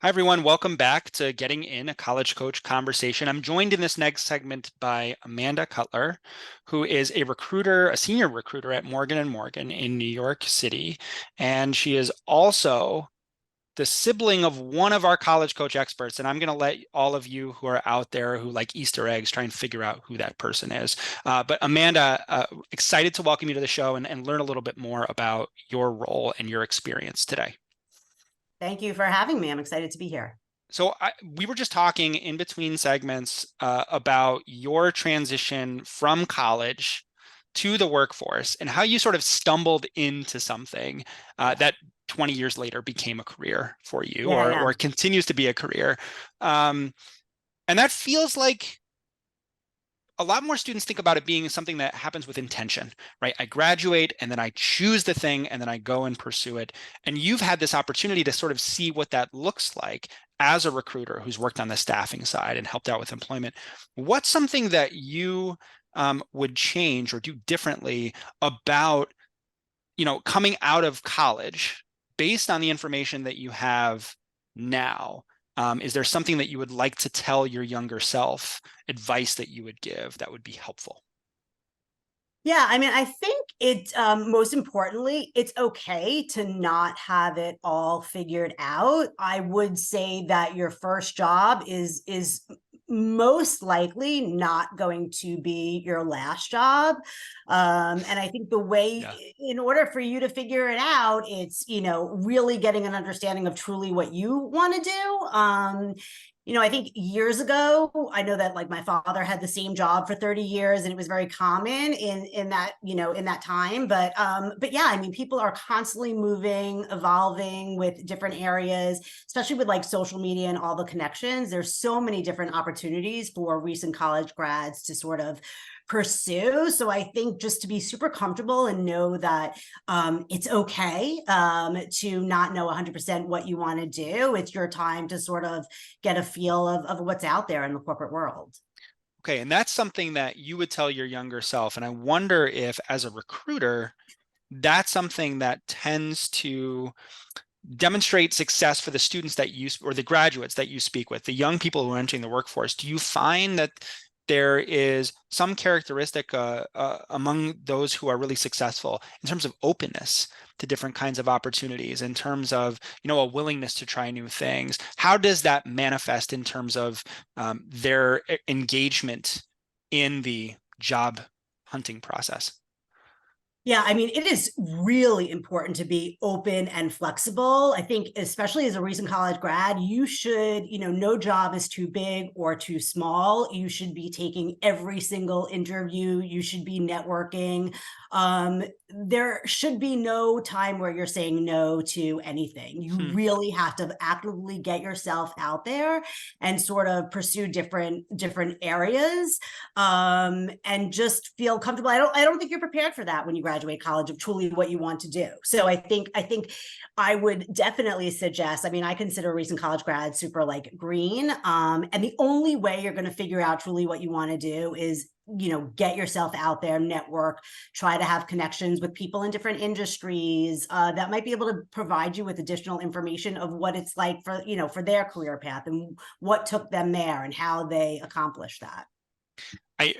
Hi, everyone. Welcome back to Getting In, a College Coach Conversation. I'm joined in this next segment by Amanda Cuttler, who is a recruiter, a senior recruiter at Morgan & Morgan in New York City. And she is also the sibling of one of our college coach experts. And I'm going to let all of you who are out there who like Easter eggs try and figure out who that person is. But Amanda, excited to welcome you to the show and learn a little bit more about your role and your experience today. Thank you for having me. I'm excited to be here. So we were just talking in between segments about your transition from college to the workforce and how you sort of stumbled into something that 20 years later became a career for you Yeah, or yeah. or continues to be a career. Um, and that feels like a lot more students think about it being something that happens with intention, right? I graduate and then I choose the thing and then I go and pursue it. And you've had this opportunity to sort of see what that looks like as a recruiter who's worked on the staffing side and helped out with employment. What's something that you would change or do differently about, coming out of college based on the information that you have now? Is there something that you would like to tell your younger self, advice that you would give that would be helpful? Yeah, I mean, I think most importantly, it's okay to not have it all figured out. I would say that your first job is most likely not going to be your last job. And I think the way, Yeah. in order for you to figure it out, it's, really getting an understanding of truly what you want to do. I think years ago, I know that like my father had the same job for 30 years and it was very common in that, in that time. But yeah, I mean, people are constantly moving, evolving with different areas, especially with like social media and all the connections. There's so many different opportunities for recent college grads to sort of pursue. So I think just to be super comfortable and know that it's okay to not know 100% what you want to do. It's your time to sort of get a feel of what's out there in the corporate world. Okay, and that's something that you would tell your younger self. And I wonder if, as a recruiter, that's something that tends to demonstrate success for the students that you or the graduates that you speak with, the young people who are entering the workforce. Do you find that there is some characteristic among those who are really successful in terms of openness to different kinds of opportunities, in terms of a willingness to try new things? How does that manifest in terms of their engagement in the job hunting process? Yeah, I mean, it is really important to be open and flexible. I think, especially as a recent college grad, you should, no job is too big or too small. You should be taking every single interview. You should be networking. There should be no time where you're saying no to anything. You Hmm. really have to actively get yourself out there and sort of pursue different areas and just feel comfortable. I don't think you're prepared for that when you graduate college of truly what you want to do. So I think I would definitely suggest. I mean, I consider recent college grads super like green, and the only way you're going to figure out truly what you want to do is get yourself out there, network, try to have connections with people in different industries that might be able to provide you with additional information of what it's like for their career path and what took them there and how they accomplished that.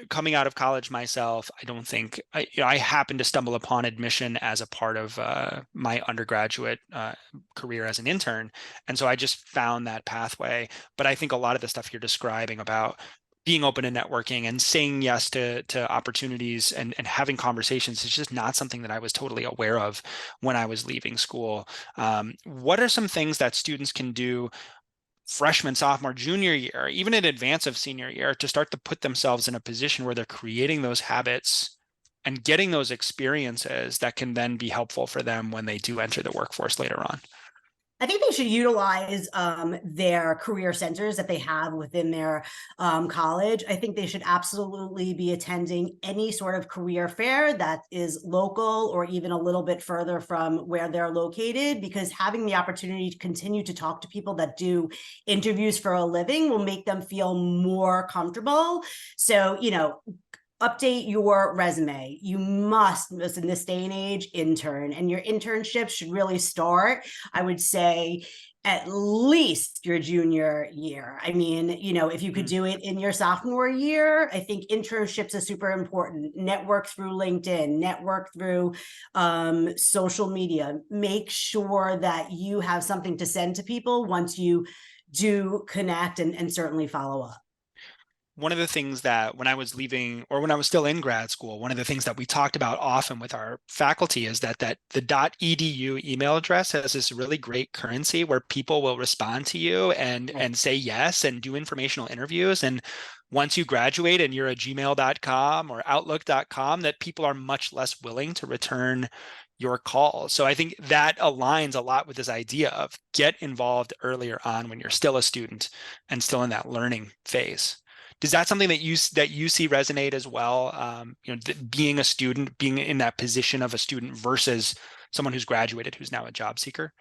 Coming out of college myself, I don't think I happened to stumble upon admission as a part of my undergraduate career as an intern, and so I just found that pathway. But I think a lot of the stuff you're describing about being open to networking and saying yes to opportunities and having conversations is just not something that I was totally aware of when I was leaving school. What are some things that students can do freshman, sophomore, junior year, even in advance of senior year, to start to put themselves in a position where they're creating those habits and getting those experiences that can then be helpful for them when they do enter the workforce later on? I think they should utilize their career centers that they have within their college. I think they should absolutely be attending any sort of career fair that is local or even a little bit further from where they're located, because having the opportunity to continue to talk to people that do interviews for a living will make them feel more comfortable. So, update your resume. You must, in this day and age, intern, and your internship should really start, I would say, at least your junior year. I mean, if you could do it in your sophomore year, I think internships are super important. Network through LinkedIn, network through social media. Make sure that you have something to send to people once you do connect, and certainly follow up. One of the things that when I was leaving or when I was still in grad school, one of the things that we talked about often with our faculty is that the .edu email address has this really great currency where people will respond to you and say yes and do informational interviews. And once you graduate and you're a gmail.com or outlook.com, that people are much less willing to return your call. So I think that aligns a lot with this idea of get involved earlier on when you're still a student and still in that learning phase. Is that something that you see resonate as well? Being a student, being in that position of a student versus someone who's graduated, who's now a job seeker.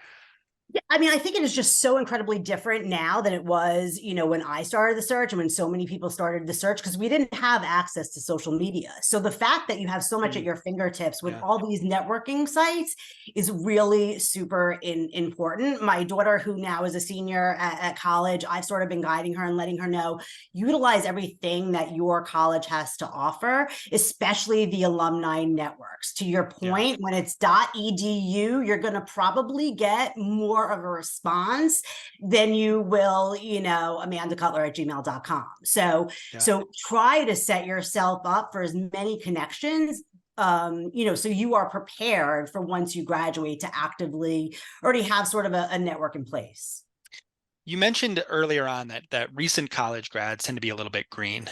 Yeah, I mean, I think it is just so incredibly different now than it was, when I started the search and when so many people started the search, because we didn't have access to social media. So the fact that you have so much at your fingertips with all these networking sites is really super important. My daughter, who now is a senior at college, I've sort of been guiding her and letting her know, utilize everything that your college has to offer, especially the alumni networks. To your point, when it's .edu, you're going to probably get more of a response than you will, Amanda Cuttler at gmail.com. So try to set yourself up for as many connections, so you are prepared for once you graduate to actively already have sort of a network in place. You mentioned earlier on that recent college grads tend to be a little bit green.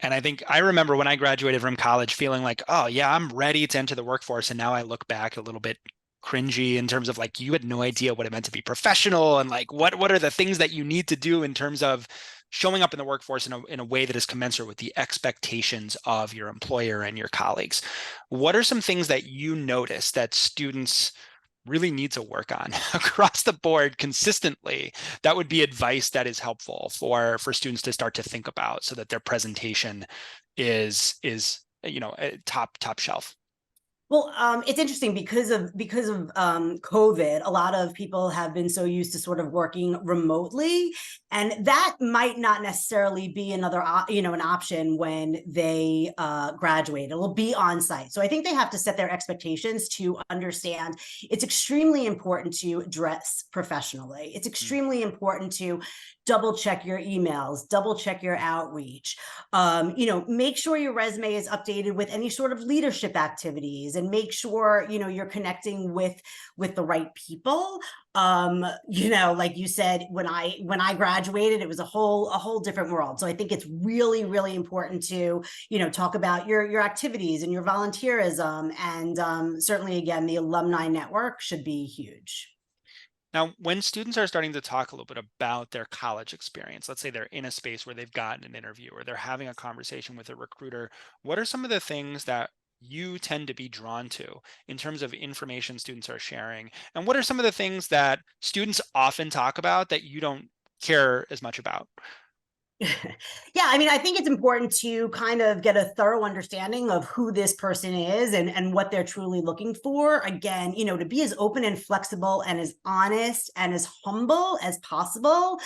And I think I remember when I graduated from college feeling like, oh yeah, I'm ready to enter the workforce. And now I look back a little bit cringy in terms of like you had no idea what it meant to be professional and like what are the things that you need to do in terms of showing up in the workforce in a way that is commensurate with the expectations of your employer and your colleagues. What are some things that you notice that students really need to work on across the board consistently that would be advice that is helpful for students to start to think about so that their presentation is top shelf? Well, it's interesting because of COVID. A lot of people have been so used to sort of working remotely, and that might not necessarily be another an option when they graduate. It will be on site. So I think they have to set their expectations to understand it's extremely important to dress professionally. It's extremely important to double check your emails, double check your outreach. Make sure your resume is updated with any sort of leadership activities, and make sure you're connecting with the right people. Like you said, when I graduated, it was a whole different world. So I think it's really, really important to talk about your activities and your volunteerism, and certainly again the alumni network should be huge. Now, when students are starting to talk a little bit about their college experience, let's say they're in a space where they've gotten an interview or they're having a conversation with a recruiter, what are some of the things that you tend to be drawn to in terms of information students are sharing? And what are some of the things that students often talk about that you don't care as much about? Yeah, I mean, I think it's important to kind of get a thorough understanding of who this person is, and what they're truly looking for. Again, to be as open and flexible and as honest and as humble as possible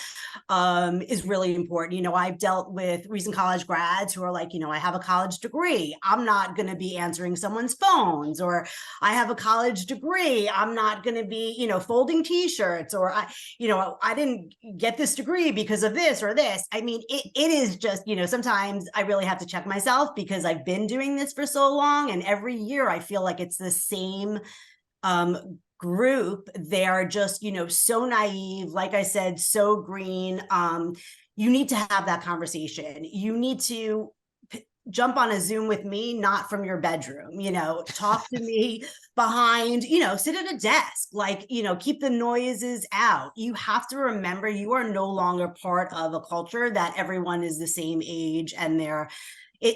is really important. I've dealt with recent college grads who are like, I have a college degree. I'm not going to be answering someone's phones, or I have a college degree. I'm not going to be, folding t-shirts, or I didn't get this degree because of this or this. I mean, it is just, sometimes I really have to check myself because I've been doing this for so long. And every year I feel like it's the same group. They are just, so naive, like I said, so green. You need to have that conversation. You need to jump on a Zoom with me, not from your bedroom, talk to me behind, sit at a desk, like, keep the noises out. You have to remember you are no longer part of a culture that everyone is the same age, and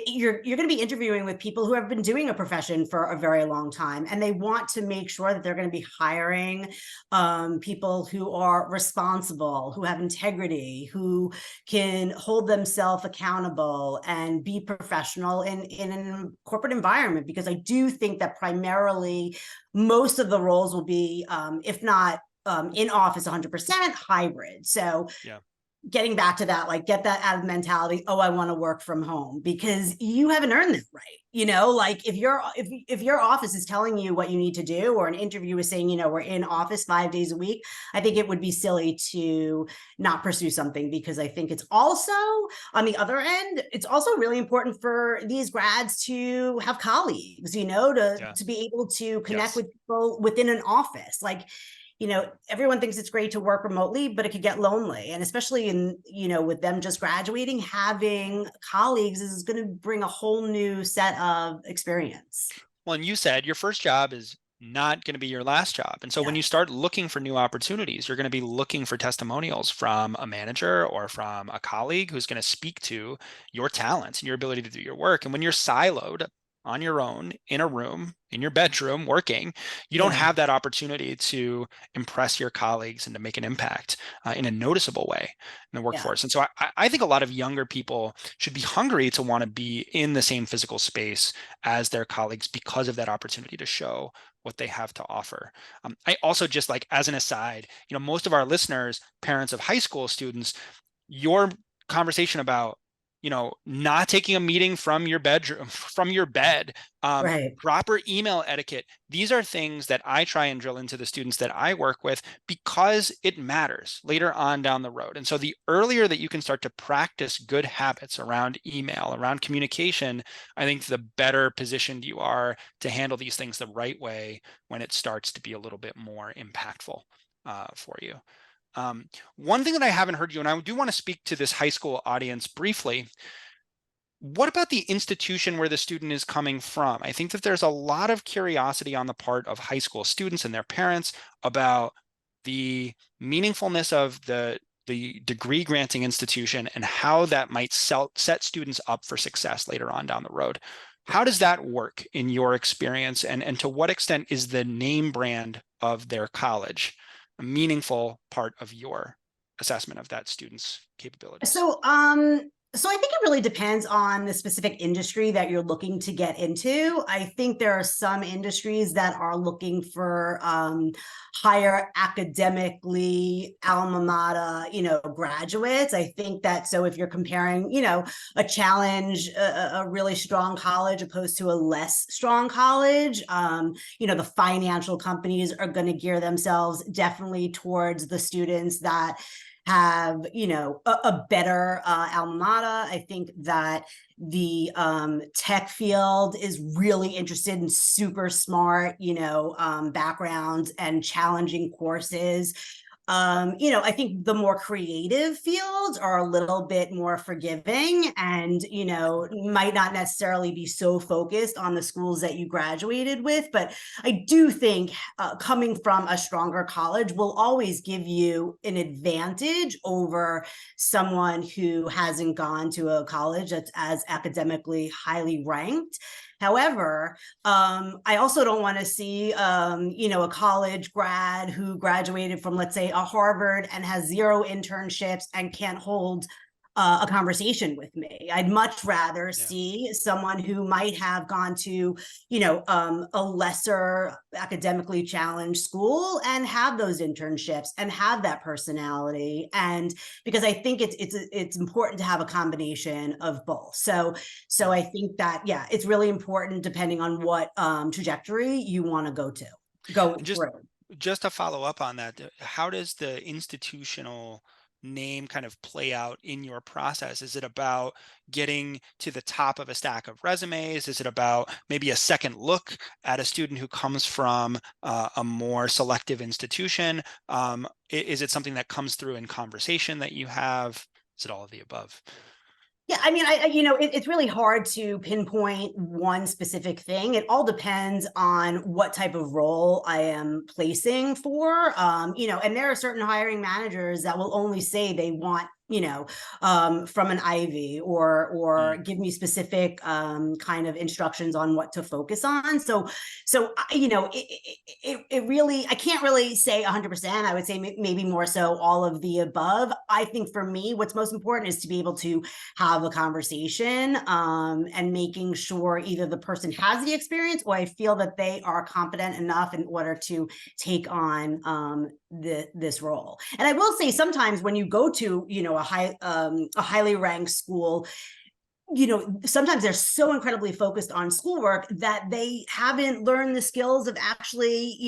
you're going to be interviewing with people who have been doing a profession for a very long time, and they want to make sure that they're going to be hiring people who are responsible, who have integrity, who can hold themselves accountable and be professional in a corporate environment. Because I do think that primarily most of the roles will be, if not in office 100%, hybrid. So Yeah. getting back to that, like get that out of the mentality, oh, I want to work from home, because you haven't earned that right. Like if your office is telling you what you need to do, or an interview is saying, we're in office 5 days a week, I think it would be silly to not pursue something, because I think it's also, on the other end, it's also really important for these grads to have colleagues, Yeah. to be able to connect Yes. with people within an office. Like, everyone thinks it's great to work remotely, but it could get lonely. And especially with them just graduating, having colleagues is going to bring a whole new set of experience. Well, and you said your first job is not going to be your last job. And so when Yeah. you start looking for new opportunities, you're going to be looking for testimonials from a manager or from a colleague who's going to speak to your talents and your ability to do your work. And when you're siloed on your own in a room, in your bedroom working, you don't Yeah. have that opportunity to impress your colleagues and to make an impact in a noticeable way in the Yeah. workforce. And so I think a lot of younger people should be hungry to want to be in the same physical space as their colleagues because of that opportunity to show what they have to offer. I also, just like as an aside, most of our listeners, parents of high school students, your conversation about not taking a meeting from your bedroom, from your bed, Right. proper email etiquette, these are things that I try and drill into the students that I work with, because it matters later on down the road. And so the earlier that you can start to practice good habits around email, around communication, I think the better positioned you are to handle these things the right way when it starts to be a little bit more impactful for you. One thing that I haven't heard you, and I do want to speak to this high school audience briefly. What about the institution where the student is coming from? I think that there's a lot of curiosity on the part of high school students and their parents about the meaningfulness of the degree granting institution and how that might set students up for success later on down the road. How does that work in your experience? And to what extent is the name brand of their college a meaningful part of your assessment of that student's capabilities? So I think it really depends on the specific industry that you're looking to get into. I think there are some industries that are looking for higher academically alma mater, graduates. I think that, so if you're comparing, a challenge, a really strong college opposed to a less strong college, the financial companies are going to gear themselves definitely towards the students that have a better alma mater. I think that the tech field is really interested in super smart backgrounds and challenging courses. I think the more creative fields are a little bit more forgiving, and might not necessarily be so focused on the schools that you graduated with. But I do think coming from a stronger college will always give you an advantage over someone who hasn't gone to a college that's as academically highly ranked. However, I also don't want to see, a college grad who graduated from, let's say, a Harvard and has zero internships and can't hold a conversation with me. I'd much rather Yeah. see someone who might have gone to, a lesser academically challenged school and have those internships and have that personality. And because I think it's important to have a combination of both. So Yeah. I think that, yeah, it's really important depending on what trajectory you want to go And through. just to follow up on that, how does the institutional name kind of play out in your process? Is it about getting to the top of a stack of resumes? Is it about maybe a second look at a student who comes from a more selective institution? Is it something that comes through in conversation that you have? Is it all of the above? Yeah, I mean, it's really hard to pinpoint one specific thing. It all depends on what type of role I am placing for, and there are certain hiring managers that will only say they want, from an Ivy, or Mm. give me specific kind of instructions on what to focus on. So it really, I can't really say 100%. I would say maybe more so all of the above. I think for me, what's most important is to be able to have a conversation, and making sure either the person has the experience, or I feel that they are competent enough in order to take on this role. And I will say, sometimes when you go to a highly ranked school, sometimes they're so incredibly focused on schoolwork that they haven't learned the skills of actually,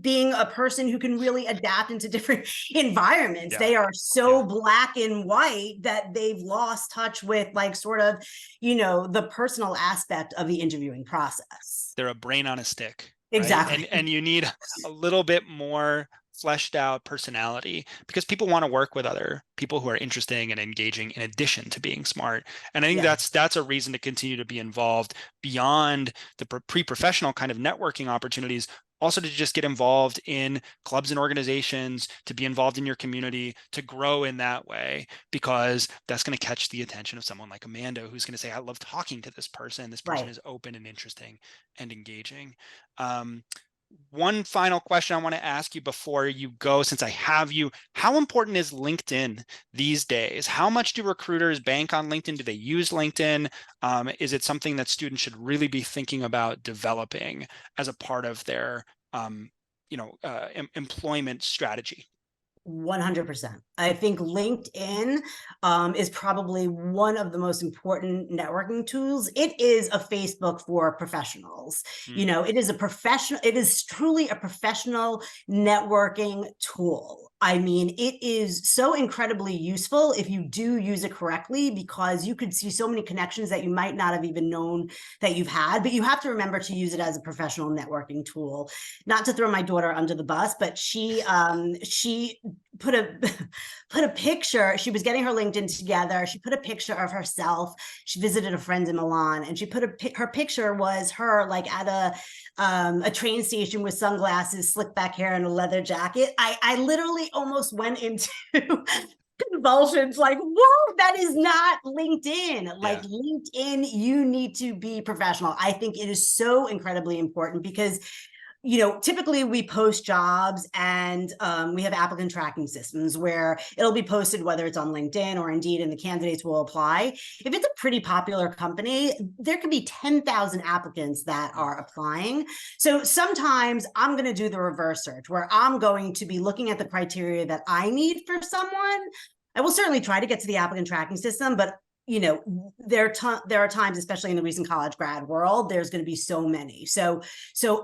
being a person who can really adapt into different environments. Yeah. They are so Yeah. black and white that they've lost touch with, like, sort of, the personal aspect of the interviewing process. They're a brain on a stick, right? Exactly. And you need a little bit more fleshed out personality, because people want to work with other people who are interesting and engaging in addition to being smart. And I think Yeah. that's a reason to continue to be involved beyond the pre-professional kind of networking opportunities, also to just get involved in clubs and organizations, to be involved in your community, to grow in that way, because that's going to catch the attention of someone like Amanda, who's going to say, I love talking to this person. This person Right. is open and interesting and engaging. One final question I want to ask you before you go, since I have you: how important is LinkedIn these days? How much do recruiters bank on LinkedIn? Do they use LinkedIn? Is it something that students should really be thinking about developing as a part of their employment strategy? 100%. I think LinkedIn is probably one of the most important networking tools. It is a Facebook for professionals. Mm. It is truly a professional networking tool. I mean, it is so incredibly useful if you do use it correctly, because you could see so many connections that you might not have even known that you've had. But you have to remember to use it as a professional networking tool. Not to throw my daughter under the bus, but she put a put a picture. She was getting her LinkedIn together. She put a picture of herself. She visited a friend in Milan, and she put her picture was her, like, at a train station with sunglasses, slick back hair, and a leather jacket. I literally almost went into convulsions, like, whoa, that is not LinkedIn. Like, Yeah. LinkedIn, you need to be professional. I think it is so incredibly important, because typically we post jobs, and we have applicant tracking systems where it'll be posted, whether it's on LinkedIn or Indeed, and the candidates will apply. If it's a pretty popular company, there could be 10,000 applicants that are applying. So sometimes I'm going to do the reverse search, where I'm going to be looking at the criteria that I need for someone. I will certainly try to get to the applicant tracking system, but there are times, especially in the recent college grad world, there's going to be so many. So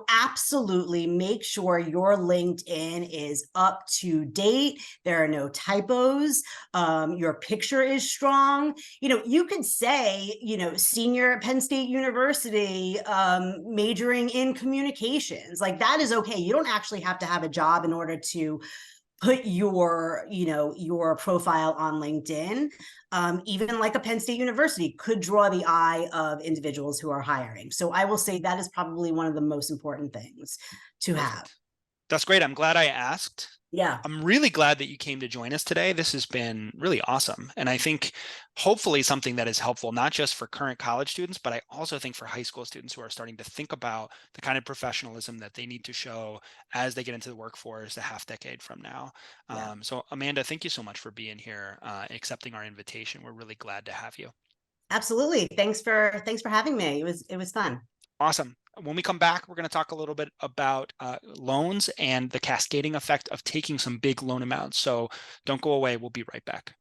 absolutely make sure your LinkedIn is up to date. There are no typos. Your picture is strong. You could say, senior at Penn State University, majoring in communications. Like, that is okay. You don't actually have to have a job in order to put your profile on LinkedIn. Even like a Penn State University could draw the eye of individuals who are hiring. So I will say that is probably one of the most important things to have. Perfect. That's great. I'm glad I asked. Yeah. I'm really glad that you came to join us today. This has been really awesome. And I think hopefully something that is helpful, not just for current college students, but I also think for high school students who are starting to think about the kind of professionalism that they need to show as they get into the workforce a half decade from now. Yeah. So Amanda, thank you so much for being here, accepting our invitation. We're really glad to have you. Absolutely. Thanks for having me. It was fun. Awesome. When we come back, we're going to talk a little bit about loans and the cascading effect of taking some big loan amounts. So don't go away. We'll be right back.